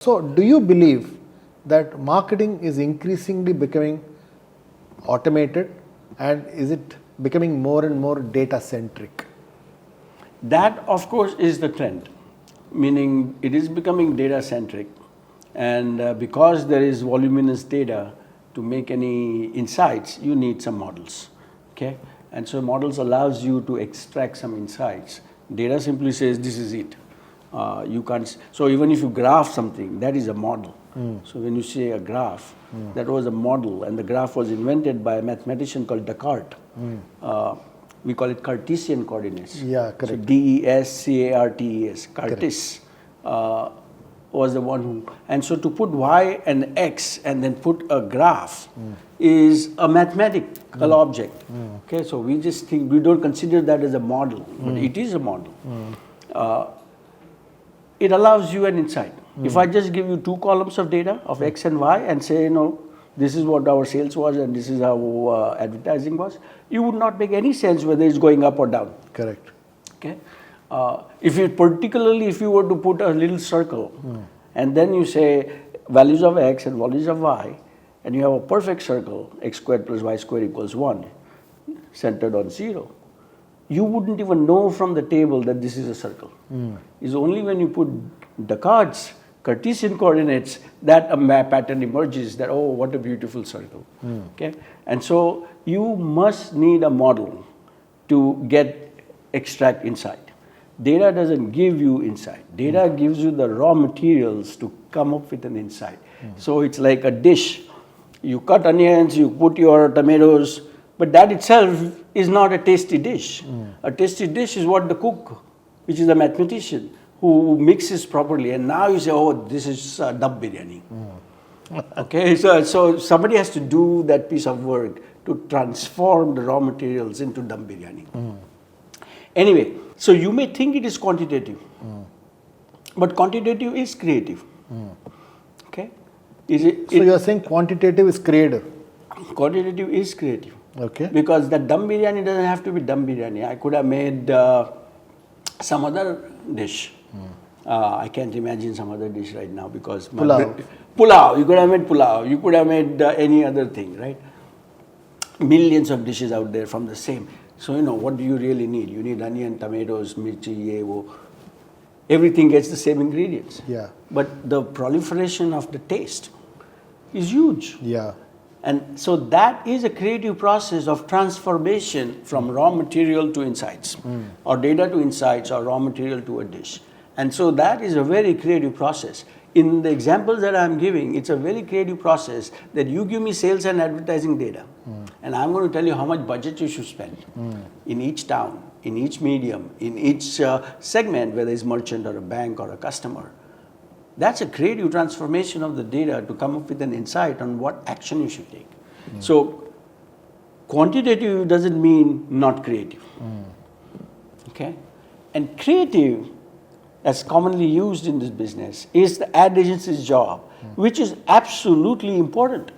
So, do you believe that marketing is increasingly becoming automated, and is it becoming more and more data centric? That, of course, is the trend, meaning it is becoming data centric, and because there is voluminous data, to make any insights, you need some models. Okay, and so models allows you to extract some insights. Data simply says this is it. You can't. So even if you graph something, that is a model. So when you say a graph, that was a model, and the graph was invented by a mathematician called Descartes. We call it Cartesian coordinates. Yeah, correct. So DESCARTES, Cartes, was the one who, and so to put y and x and then put a graph is a mathematical object. Okay, so we just think, we don't consider that as a model, but it is a model. It allows you an insight. If I just give you two columns of data of x and y and say, this is what our sales was and this is how advertising was, you would not make any sense whether it's going up or down. Correct. Okay. If you were to put a little circle and then you say values of x and values of y, and you have a perfect circle, x squared plus y squared equals 1, centered on 0, you wouldn't even know from the table that this is a circle. It's only when you put Descartes' Cartesian coordinates that a pattern emerges that, oh, what a beautiful circle. Okay? And so you must need a model to extract insight. Data doesn't give you insight. Data gives you the raw materials to come up with an insight. So it's like a dish. You cut onions, you put your tomatoes, but that itself is not a tasty dish. A tasty dish is what the cook, which is a mathematician, who mixes properly. And now you say, oh, this is dum biryani. Okay, so somebody has to do that piece of work to transform the raw materials into dum biryani. Anyway, so you may think it is quantitative, but quantitative is creative. Okay, so you are saying quantitative is creative? Quantitative is creative. Okay. Because the dum biryani doesn't have to be dum biryani. I could have made some other dish. I can't imagine some other dish right now because pulao. You could have made pulao. You could have made any other thing, right? Millions of dishes out there from the same. So what do you really need? You need onion, tomatoes, mirchi, everything gets the same ingredients. Yeah. But the proliferation of the taste is huge. Yeah. And so that is a creative process of transformation from raw material to insights, or data to insights, or raw material to a dish. And so that is a very creative process. In the examples that I'm giving, it's a very creative process that you give me sales and advertising data, and I'm going to tell you how much budget you should spend in each town, in each medium, in each segment, whether it's merchant or a bank or a customer. That's a creative transformation of the data to come up with an insight on what action you should take. So quantitative doesn't mean not creative. Okay? And creative, as commonly used in this business, is the ad agency's job, which is absolutely important.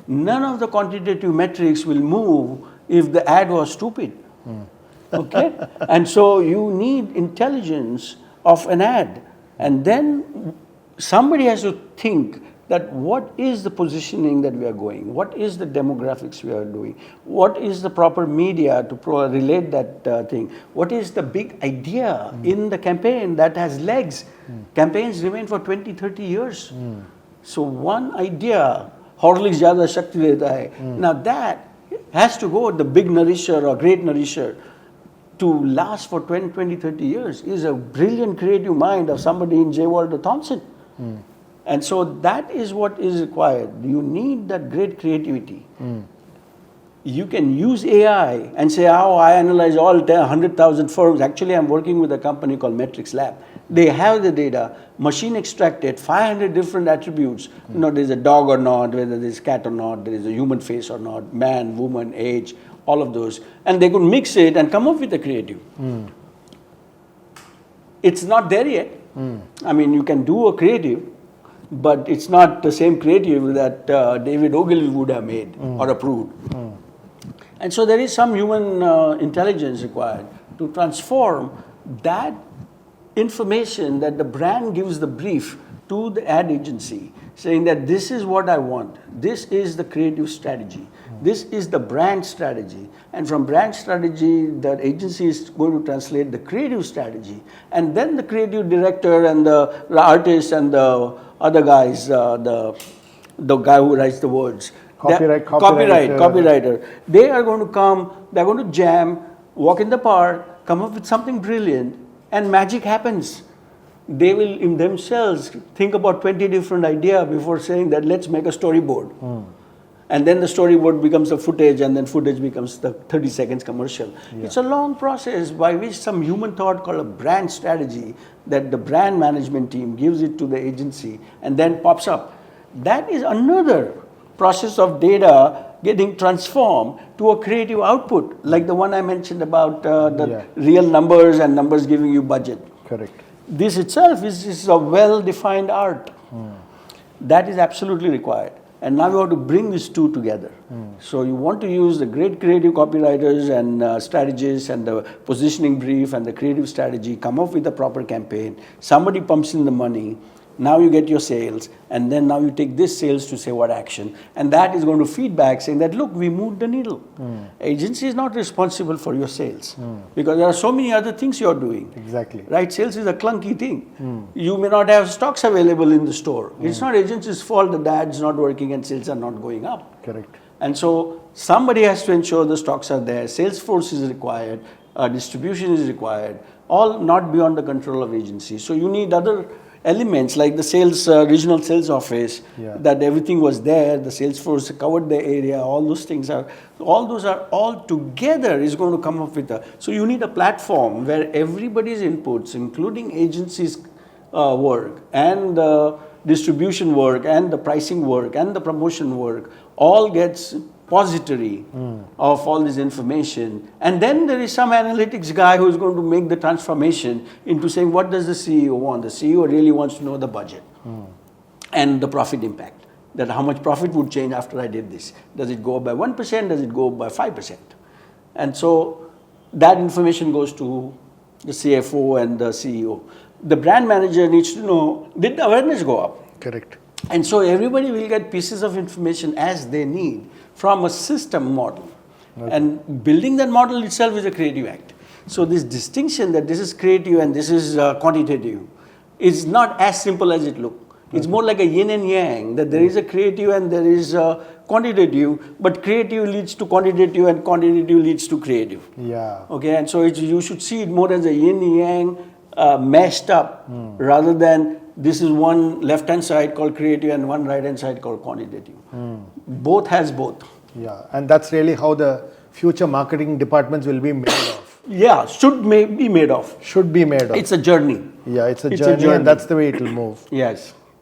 None of the quantitative metrics will move if the ad was stupid. Okay? And so you need intelligence of an ad. And then somebody has to think that what is the positioning that we are going? What is the demographics we are doing? What is the proper media to relate that thing? What is the big idea in the campaign that has legs? Campaigns remain for 20, 30 years. So one idea, Horlicks zyada shakti deta hai. Now that has to go, the big nourisher or great nourisher, to last for 20, 30 years is a brilliant creative mind of somebody in J. Walter Thompson. And so that is what is required. You need that great creativity. You can use AI and say, oh, I analyze all 100,000 firms. Actually, I'm working with a company called Metrics Lab. They have the data, machine extracted 500 different attributes. There's a dog or not, whether there's cat or not, there is a human face or not, man, woman, age, all of those. And they could mix it and come up with a creative. It's not there yet. I mean, you can do a creative, but it's not the same creative that David Ogilvy would have made or approved. And so there is some human intelligence required to transform that information that the brand gives the brief to the ad agency saying that this is what I want, this is the creative strategy, this is the brand strategy, and from brand strategy the agency is going to translate the creative strategy, and then the creative director and the artist and the other guys, the guy who writes the words, copywriter, they are going to come, they're going to jam, walk in the park, come up with something brilliant, and magic happens. They will in themselves think about 20 different ideas before saying that let's make a storyboard. And then the storyboard becomes the footage, and then footage becomes the 30 seconds commercial. Yeah. It's a long process by which some human thought called a brand strategy that the brand management team gives it to the agency and then pops up. That is another process of data getting transformed to a creative output, like the one I mentioned about real numbers and numbers giving you budget. Correct. This itself is a well-defined art. That is absolutely required. And now you have to bring these two together. So you want to use the great creative copywriters and strategists and the positioning brief and the creative strategy, come up with a proper campaign. Somebody pumps in the money. Now you get your sales, and then now you take this sales to say what action, and that is going to feedback saying that look, we moved the needle. Agency is not responsible for your sales because there are so many other things you are doing. Exactly. Right? Sales is a clunky thing. You may not have stocks available in the store. It's not agency's fault that the ad's not working and sales are not going up. Correct. And so somebody has to ensure the stocks are there. Sales force is required. Distribution is required. All not beyond the control of agency. So you need other elements like the sales, regional sales office, that everything was there, the sales force covered the area, all those things are all together is going to come up with so you need a platform where everybody's inputs, including agencies' work and the distribution work and the pricing work and the promotion work, all gets repository of all this information, and then there is some analytics guy who is going to make the transformation into saying what does the CEO want. The CEO really wants to know the budget and the profit impact, that how much profit would change after I did this. Does it go up by 1%? Does it go up by 5%? And so that information goes to the CFO and the CEO. The brand manager needs to know, did the awareness go up? Correct. And so everybody will get pieces of information as they need from a system model. Okay. And building that model itself is a creative act. So this distinction that this is creative and this is quantitative is not as simple as it looks. It's more like a yin and yang, that there is a creative and there is a quantitative, but creative leads to quantitative and quantitative leads to creative. Yeah. Okay, and so you should see it more as a yin and yang meshed up rather than this is one left-hand side called creative and one right-hand side called quantitative. Both has both. Yeah, and that's really how the future marketing departments will be made of. Yeah, should be made of. Should be made of. It's a journey. Yeah, it's a journey and that's the way it will move. Yes.